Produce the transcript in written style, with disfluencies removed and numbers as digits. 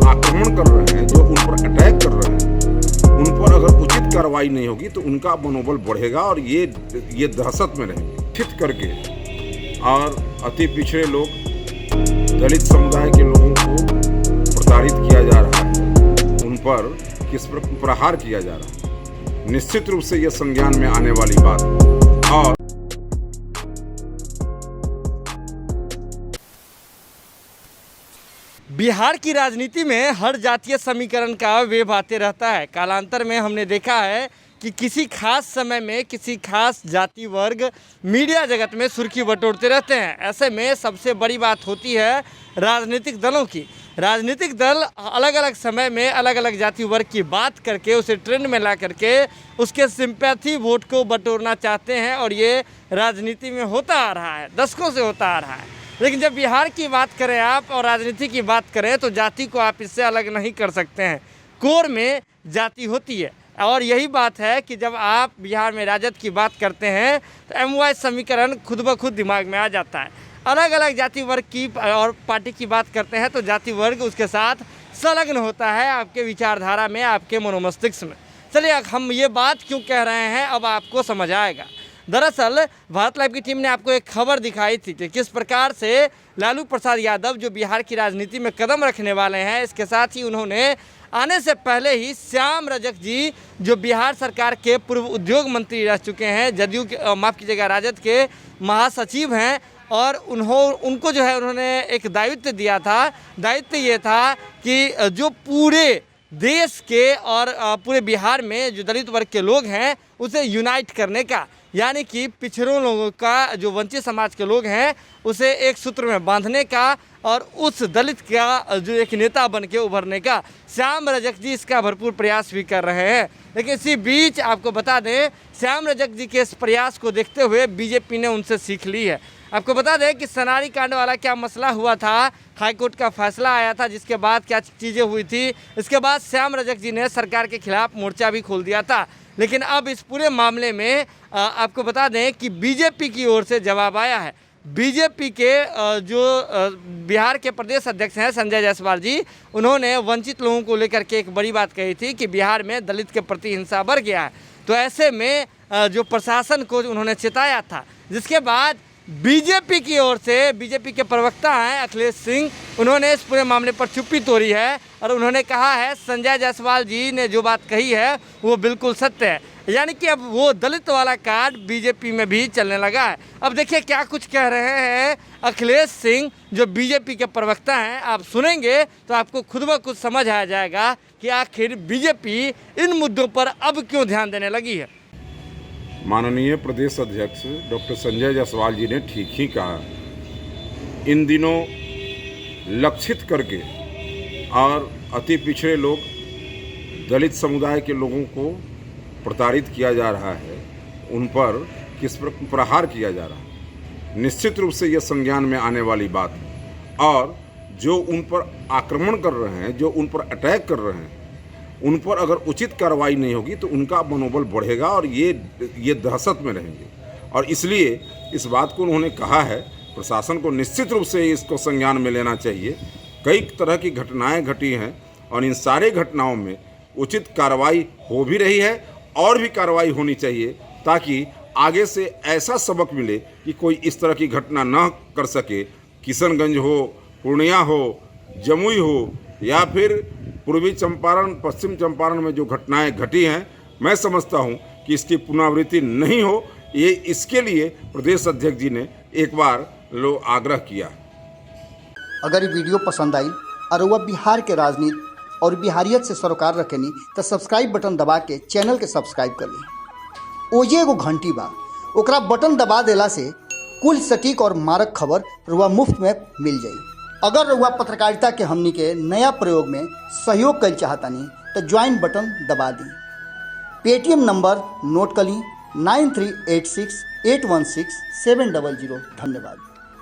आक्रमण कर रहे हैं, जो उन पर अटैक कर रहे हैं, उन पर अगर उचित कार्रवाई नहीं होगी तो उनका मनोबल बढ़ेगा और ये दहशत में रहेंगे। ठित करके और अति पिछड़े लोग, दलित समुदाय के लोगों को प्रताड़ित किया जा रहा है, उन पर किस प्रकार प्रहार किया जा रहा है, निश्चित रूप से यह संज्ञान में आने वाली बात है। और बिहार की राजनीति में हर जातीय समीकरण का वेव आते रहता है। कालांतर में हमने देखा है कि किसी खास समय में किसी खास जाति वर्ग मीडिया जगत में सुर्खी बटोरते रहते हैं। ऐसे में सबसे बड़ी बात होती है राजनीतिक दलों की। राजनीतिक दल अलग अलग समय में अलग अलग जाति वर्ग की बात करके उसे ट्रेंड में ला करके उसके सिंपैथी वोट को बटोरना चाहते हैं, और ये राजनीति में होता आ रहा है, दशकों से होता आ रहा है। लेकिन जब बिहार की बात करें आप और राजनीति की बात करें तो जाति को आप इससे अलग नहीं कर सकते हैं। कोर में जाति होती है, और यही बात है कि जब आप बिहार में राजद की बात करते हैं तो एमवाई समीकरण खुद ब खुद दिमाग में आ जाता है। अलग अलग जाति वर्ग की और पार्टी की बात करते हैं तो जाति वर्ग उसके साथ संलग्न होता है आपके विचारधारा में, आपके मनोमस्तिष्क में। चलिए हम ये बात क्यों कह रहे हैं अब आपको समझ आएगा। दरअसल भारत लाइव की टीम ने आपको एक खबर दिखाई थी कि किस प्रकार से लालू प्रसाद यादव जो बिहार की राजनीति में कदम रखने वाले हैं, इसके साथ ही उन्होंने आने से पहले ही श्याम रजक जी जो बिहार सरकार के पूर्व उद्योग मंत्री रह चुके हैं, जदयू के माफ़ कीजिएगा राजद के महासचिव हैं, और उनको जो है उन्होंने एक दायित्व दिया था। दायित्व ये था कि जो पूरे देश के और पूरे बिहार में जो दलित वर्ग के लोग हैं उसे यूनाइट करने का, यानी कि पिछड़ों लोगों का, जो वंचित समाज के लोग हैं उसे एक सूत्र में बांधने का और उस दलित का जो एक नेता बन के उभरने का श्याम रजक जी इसका भरपूर प्रयास भी कर रहे हैं। लेकिन इसी बीच आपको बता दें, श्याम रजक जी के इस प्रयास को देखते हुए बीजेपी ने उनसे सीख ली है। आपको बता दें कि सनारी कांड वाला क्या मसला हुआ था, हाईकोर्ट का फैसला आया था, जिसके बाद क्या चीज़ें हुई थी, इसके बाद श्याम रजक जी ने सरकार के खिलाफ मोर्चा भी खोल दिया था। लेकिन अब इस पूरे मामले में आपको बता दें कि बीजेपी की ओर से जवाब आया है। बीजेपी के जो बिहार के प्रदेश अध्यक्ष हैं संजय जायसवाल जी, उन्होंने वंचित लोगों को लेकर के एक बड़ी बात कही थी कि बिहार में दलित के प्रति हिंसा बढ़ गया है। तो ऐसे में जो प्रशासन को उन्होंने चेताया था, जिसके बाद बीजेपी की ओर से बीजेपी के प्रवक्ता हैं अखिलेश सिंह, उन्होंने इस पूरे मामले पर चुप्पी तोड़ी है और उन्होंने कहा है संजय जायसवाल जी ने जो बात कही है वो बिल्कुल सत्य है। यानी कि अब वो दलित वाला कार्ड बीजेपी में भी चलने लगा है। अब देखिए क्या कुछ कह रहे हैं अखिलेश सिंह जो बीजेपी के प्रवक्ता हैं। आप सुनेंगे तो आपको खुद ब खुद समझ आ जाएगा कि आखिर बीजेपी इन मुद्दों पर अब क्यों ध्यान देने लगी है। माननीय प्रदेश अध्यक्ष डॉक्टर संजय जायसवाल जी ने ठीक ही कहा। इन दिनों लक्षित करके और अति पिछड़े लोग, दलित समुदाय के लोगों को प्रताड़ित किया जा रहा है, उन पर किस प्रकार प्रहार किया जा रहा है, निश्चित रूप से यह संज्ञान में आने वाली बात है। और जो उन पर आक्रमण कर रहे हैं, जो उन पर अटैक कर रहे हैं, उन पर अगर उचित कार्रवाई नहीं होगी तो उनका मनोबल बढ़ेगा और ये दहशत में रहेंगे। और इसलिए इस बात को उन्होंने कहा है, प्रशासन को निश्चित रूप से इसको संज्ञान में लेना चाहिए। कई तरह की घटनाएं घटी हैं और इन सारे घटनाओं में उचित कार्रवाई हो भी रही है और भी कार्रवाई होनी चाहिए, ताकि आगे से ऐसा सबक मिले कि कोई इस तरह की घटना न कर सके। किशनगंज हो, पूर्णिया हो, जमुई हो या फिर पूर्वी चंपारण, पश्चिम चंपारण में जो घटनाएं घटी हैं, मैं समझता हूं कि इसकी पुनरावृत्ति नहीं हो, ये इसके लिए प्रदेश अध्यक्ष जी ने एक बार आग्रह किया। अगर ये वीडियो पसंद आई और वह बिहार के राजनीति और बिहारियत से सरोकार रखेनी तो सब्सक्राइब बटन दबा के चैनल के सब्सक्राइब कर ली। ओजे एगो घंटी बा, ओकरा बटन दबा देला से कुल सटीक और मारक खबर रुआ मुफ्त में मिल जाई। अगर रुआ पत्रकारिता के हमनी के नया प्रयोग में सहयोग कर चाहतानी तो ज्वाइन बटन दबा दी। पेटीएम नंबर नोट कर ली 9386816700। धन्यवाद।